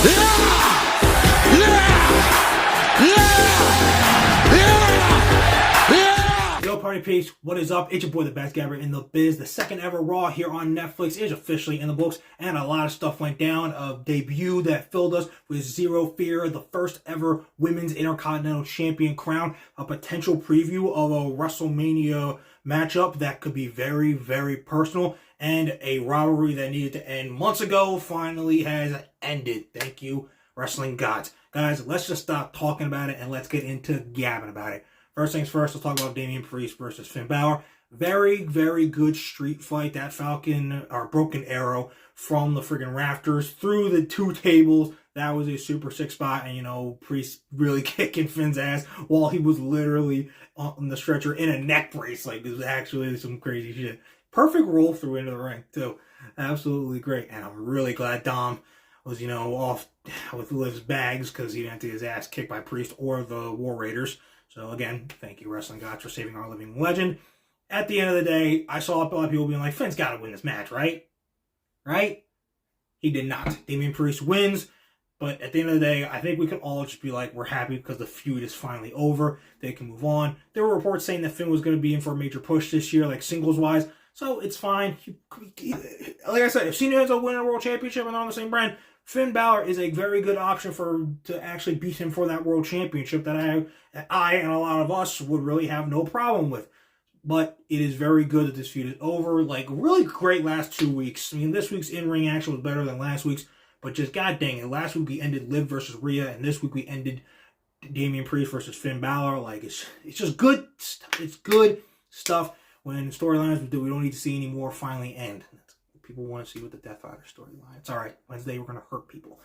Yo, party peeps, what is up? It's your boy, the best Gabber in the biz. The second ever Raw here on Netflix is officially in the books, and a lot of stuff went down. A debut that filled us with zero fear, the first ever Women's Intercontinental Champion crown, a potential preview of a WrestleMania matchup that could be very, very personal, and a rivalry that needed to end months ago finally has ended. Thank you, wrestling gods. Guys, let's just stop talking about it and let's get into gabbing about it. First things first, let's talk about Damian Priest versus Finn Balor. Very, very good street fight. That broken arrow from the friggin' rafters through the two tables. That was a super sick spot. And, Priest really kicking Finn's ass while he was literally on the stretcher in a neck brace. Like, it was actually some crazy shit. Perfect roll through into the ring, too. Absolutely great. And I'm really glad Dom was, off with Liv's bags because he didn't have to get his ass kicked by Priest or the War Raiders. So again, thank you, wrestling gods, for saving our living legend. At the end of the day, I saw a lot of people being like, Finn's got to win this match, right? Right? He did not. Damian Priest wins. But at the end of the day, I think we can all just be like, we're happy because the feud is finally over. They can move on. There were reports saying that Finn was going to be in for a major push this year, like singles-wise. So it's fine. Like I said, if Cena ends up winning a world championship and they're on the same brand, Finn Balor is a very good option to actually beat him for that world championship that I and a lot of us would really have no problem with. But it is very good that this feud is over. Like, really great last 2 weeks. I mean, this week's in-ring action was better than last week's, but just god dang it. Last week we ended Liv versus Rhea, and this week we ended Damian Priest versus Finn Balor. Like, it's just good stuff. It's good stuff when storylines we don't need to see anymore finally end. People want to see with the Death Rider storyline. It's alright. Wednesday we're going to hurt people.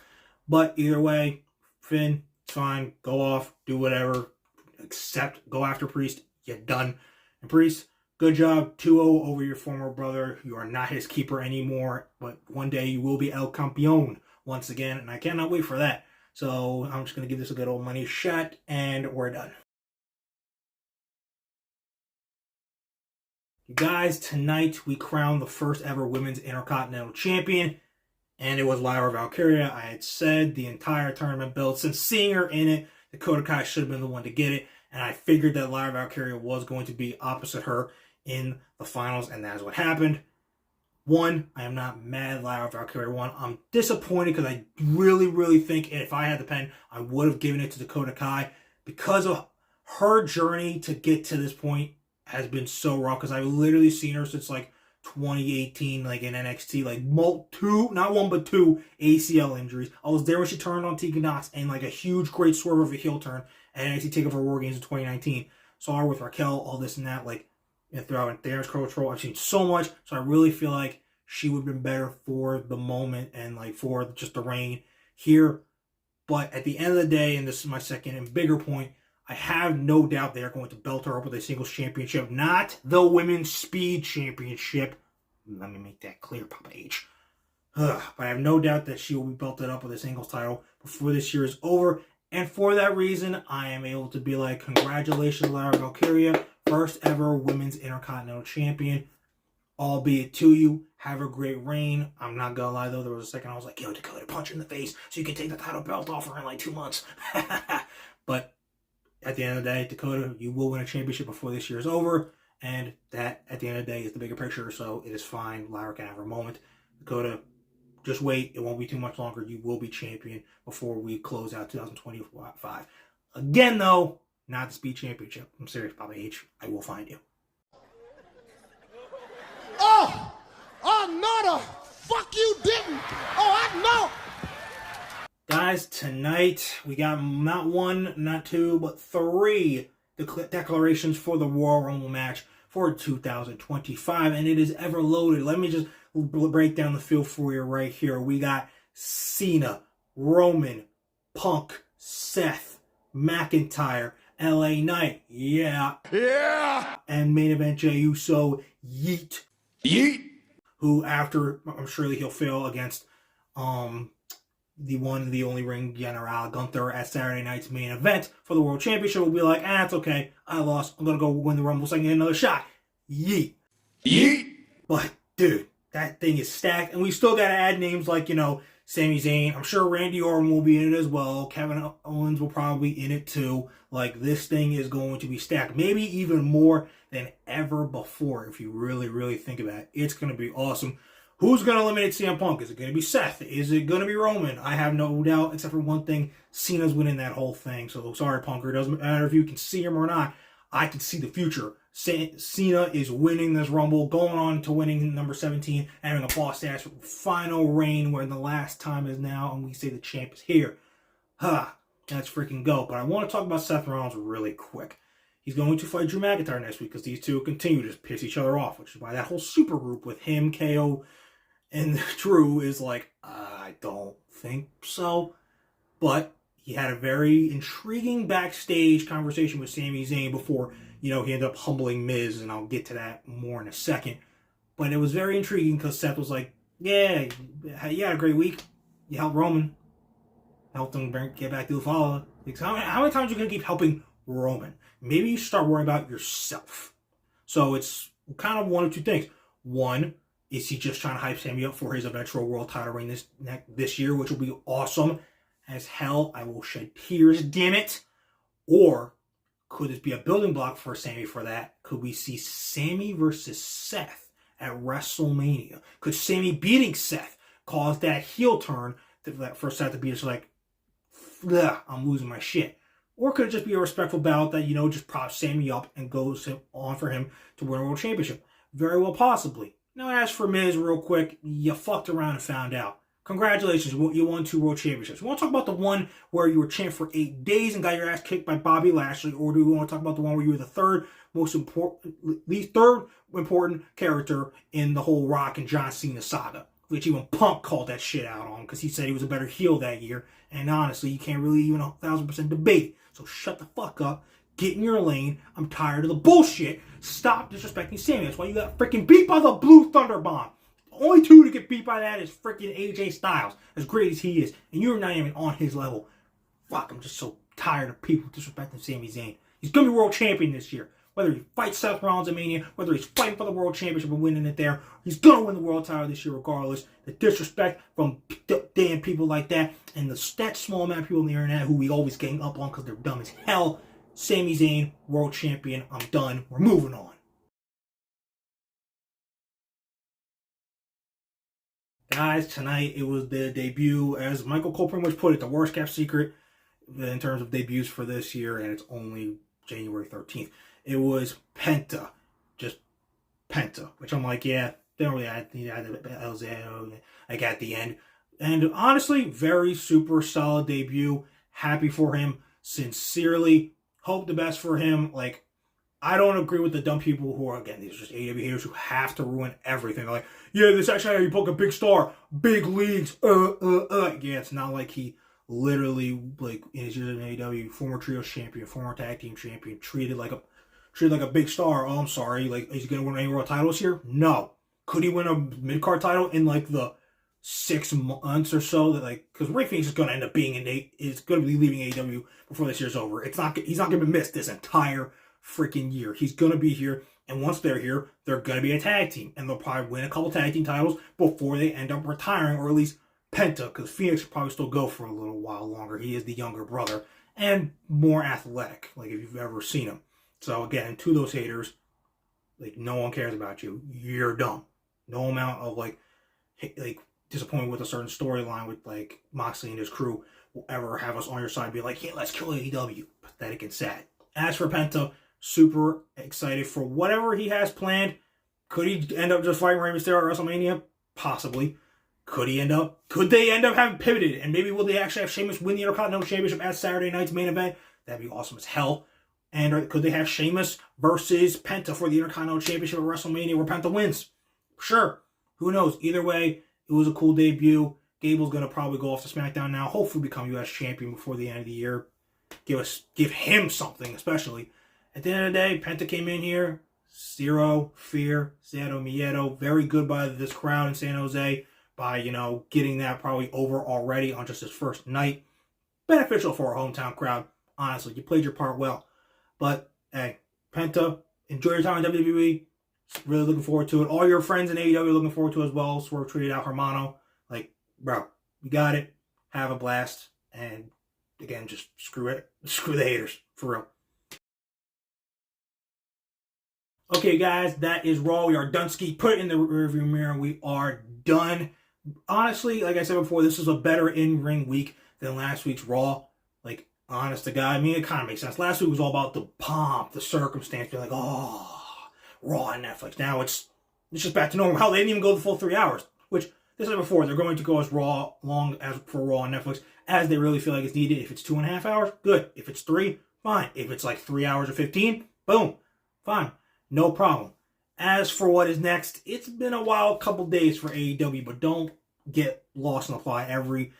But either way, Finn, it's fine. Go off. Do whatever. Go after Priest. You're done. And Priest, good job. 2-0 over your former brother. You are not his keeper anymore. But one day you will be El Campeón once again. And I cannot wait for that. So I'm just going to give this a good old money shot. And we're done. You guys, tonight we crowned the first ever Women's Intercontinental Champion, and it was Lyra Valkyria. I had said the entire tournament build, since seeing her in it, Dakota Kai should have been the one to get it, and I figured that Lyra Valkyria was going to be opposite her in the finals, and that is what happened. One, I am not mad Lyra Valkyria won. I'm disappointed because I really, really think if I had the pen, I would have given it to Dakota Kai because of her journey to get to this point has been so rough, because I've literally seen her since like 2018, like in NXT, like not one but two ACL injuries. I was there when she turned on Tegan Knox and like a huge great swerve of a heel turn at NXT TakeOver War Games in 2019. Saw her with Raquel, all this and that, like throughout Damage Control. I've seen so much, so I really feel like she would have been better for the moment and like for just the reign here. But at the end of the day, and this is my second and bigger point, I have no doubt they are going to belt her up with a singles championship, not the Women's Speed Championship. Let me make that clear, Papa H. But I have no doubt that she will be belted up with a singles title before this year is over. And for that reason, I am able to be like, congratulations, Lyra Valkyria, first ever Women's Intercontinental Champion. Albeit to you, have a great reign. I'm not gonna lie though, there was a second I was like, yo, Dakota, punch her in the face so you can take the title belt off her in like 2 months. But at the end of the day, Dakota, you will win a championship before this year is over. And that, at the end of the day, is the bigger picture. So it is fine. Lyra can have her moment. Dakota, just wait. It won't be too much longer. You will be champion before we close out 2025. Again, though, not the Speed Championship. I'm serious, Papa H. I will find you. Oh, no, the fuck you didn't. Oh, I know. Guys, tonight we got not one, not two, but 3 declarations for the Royal Rumble match for 2025, and it is ever loaded. Let me just break down the field for you right here. We got Cena, Roman, Punk, Seth, McIntyre, LA Knight, yeah, and main event Jey Uso, Yeet, who after, I'm sure he'll fail against the one, the only ring General Gunther at Saturday night's main event for the World Championship, will be like, it's okay, I lost, I'm gonna go win the Rumble so I can get another shot. Yeet. But, dude, that thing is stacked, and we still gotta add names like, Sami Zayn. I'm sure Randy Orton will be in it as well. Kevin Owens will probably be in it too. Like, this thing is going to be stacked. Maybe even more than ever before, if you really, really think about it. It's going to be awesome. Who's going to eliminate CM Punk? Is it going to be Seth? Is it going to be Roman? I have no doubt, except for one thing. Cena's winning that whole thing. So, sorry, Punker. It doesn't matter if you can see him or not. I can see the future. Cena is winning this Rumble, going on to winning number 17, having a boss-ass final reign where the last time is now, and we say the champ is here. Let's freaking go. But I want to talk about Seth Rollins really quick. He's going to fight Drew McIntyre next week because these two continue to piss each other off, which is why that whole super group with him, KO, and Drew is like, I don't think so. But he had a very intriguing backstage conversation with Sami Zayn before, he ended up humbling Miz, and I'll get to that more in a second. But it was very intriguing because Seth was like, yeah, you had a great week. You helped Roman. Helped him get back to the follow. Like, how many times are you going to keep helping Roman? Maybe you start worrying about yourself. So it's kind of one of two things. One, is he just trying to hype Sami up for his eventual world title reign this year, which will be awesome as hell. I will shed tears, damn it. Or could this be a building block for Sami for that? Could we see Sami versus Seth at WrestleMania? Could Sami beating Seth cause that heel turn for Seth to be just like, I'm losing my shit? Or could it just be a respectful bout that, just props Sami up and goes on for him to win a world championship? Very well, possibly. Now, as for Miz, real quick, you fucked around and found out. Congratulations, you won 2 world championships. We want to talk about the one where you were champ for 8 days and got your ass kicked by Bobby Lashley, or do we want to talk about the one where you were the third important character in the whole Rock and John Cena saga, which even Punk called that shit out on because he said he was a better heel that year, and honestly, you can't really even 1,000% debate it. So shut the fuck up, get in your lane. I'm tired of the bullshit. Stop disrespecting Sami. That's why you got freaking beat by the Blue Thunder Bomb. Only 2 to get beat by that is freaking AJ Styles, as great as he is. And you're not even on his level. Fuck, I'm just so tired of people disrespecting Sami Zayn. He's going to be world champion this year. Whether he fights Seth Rollins at Mania, whether he's fighting for the world championship and winning it there, he's going to win the world title this year regardless. The disrespect from damn people like that, and that small amount of people on the internet who we always gang up on because they're dumb as hell. Sami Zayn, world champion. I'm done. We're moving on. Guys, tonight it was the debut, as Michael Cole pretty much put it, the worst kept secret in terms of debuts for this year, and it's only January 13th. It was Penta. Just Penta, which I'm like, yeah, they don't really add like at the end. And honestly, very super solid debut. Happy for him. Sincerely. Hope the best for him. Like, I don't agree with the dumb people who are, again, these are just AEW haters who have to ruin everything. They're like, yeah, this is actually how you book a big star. Big leagues. Yeah, it's not like he literally, like, in his years in AEW, former trios champion, former tag team champion, treated like a big star. Oh, I'm sorry. Like, is he going to win any world titles here? No. Could he win a mid-card title in, like, the 6 months or so? That, like, because Ray Phoenix is going to end up being is going to be leaving AEW before this year's over. He's not going to miss this entire freaking year. He's going to be here, and once they're here, they're going to be a tag team, and they'll probably win a couple tag team titles before they end up retiring, or at least Penta, because Phoenix will probably still go for a little while longer. He is the younger brother and more athletic, like if you've ever seen him. So again, to those haters, like, no one cares about you. You're dumb. No amount of like disappointment with a certain storyline with like Moxley and his crew will ever have us on your side and be like, yeah, let's kill AEW. Pathetic and sad. As for Penta, super excited for whatever he has planned. Could he end up just fighting Rey Mysterio at WrestleMania? Possibly. Could they end up having pivoted, and maybe will they actually have Sheamus win the Intercontinental Championship at Saturday night's main event? That'd be awesome as hell. And could they have Sheamus versus Penta for the Intercontinental Championship at WrestleMania where Penta wins? Sure. Who knows? Either way, it was a cool debut. Gable's going to probably go off to SmackDown now, hopefully become U.S. champion before the end of the year. Give him something, especially. At the end of the day, Penta came in here. CERO Miedo. Very good by this crowd in San Jose by, getting that probably over already on just his first night. Beneficial for a hometown crowd. Honestly, you played your part well. But, hey, Penta, enjoy your time in WWE. Really looking forward to it. All your friends in AEW are looking forward to it as well. Swerve tweeted out Hermano. Like, bro, We got it. Have a blast. And again, just screw it. Screw the haters. For real. Okay, guys, that is Raw. We are done ski. Put it in the rearview mirror. We are done. Honestly, like I said before, this was a better in-ring week than last week's Raw. Like, honest to God, I mean, it kind of makes sense. Last week was all about the pomp, the circumstance. You're like, oh, Raw on Netflix. Now it's just back to normal. Hell, they didn't even go the full 3 hours. Which, this is before, they're going to go as long as for Raw on Netflix as they really feel like it's needed. If it's 2.5 hours, good. If it's 3, fine. If it's like 3 hours or 15, boom, fine. No problem. As for what is next, it's been a wild couple days for AEW, but don't get lost in the plot. Every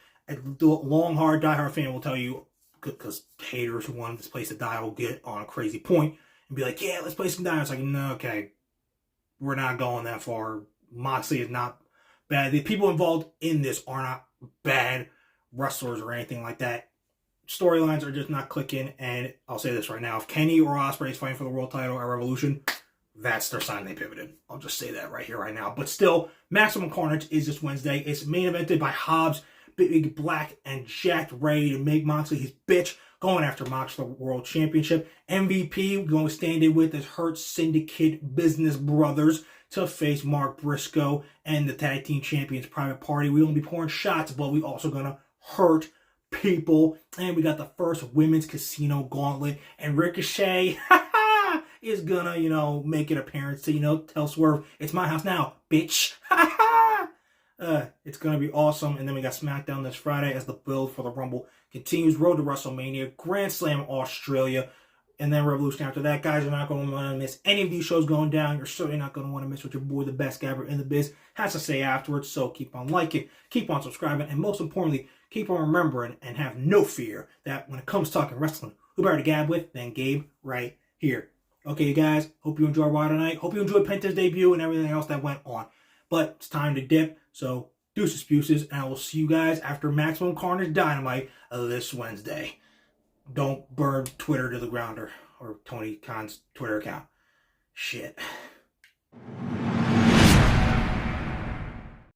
long, hard, diehard fan will tell you, because haters who want this place to die will get on a crazy point and be like, yeah, let's play some die. It's like, no, okay, we're not going that far. Moxley is not bad. The people involved in this are not bad wrestlers or anything like that. Storylines are just not clicking, and I'll say this right now. If Kenny or Ospreay is fighting for the world title at Revolution, that's their sign they pivoted. I'll just say that right here, right now. But still, Maximum Carnage is this Wednesday. It's main evented by Hobbs, Big Black, and Jack, ready to make Moxley his bitch, going after Mox for the World Championship. MVP going to stand in with his Hurt Syndicate Business Brothers to face Mark Briscoe and the Tag Team Champions Private Party. We won't be pouring shots, but we also going to hurt people. And we got the first women's casino gauntlet, and Ricochet is gonna, make an appearance to, tell Swerve, it's my house now, bitch. It's gonna be awesome. And then we got SmackDown this Friday as the build for the Rumble continues. Road to WrestleMania, Grand Slam Australia, and then Revolution after that. Guys, you're not gonna want to miss any of these shows going down. You're certainly not gonna want to miss what your boy, the best gabber in the biz, has to say afterwards. So keep on liking, keep on subscribing, and most importantly, keep on remembering and have no fear that when it comes to talking wrestling, who better to gab with than Gabe right here. Okay, you guys, hope you enjoyed Raw tonight. Hope you enjoyed Penta's debut and everything else that went on. But it's time to dip, so deuces, puces, and I will see you guys after Maximum Carnage Dynamite this Wednesday. Don't burn Twitter to the ground or Tony Khan's Twitter account. Shit.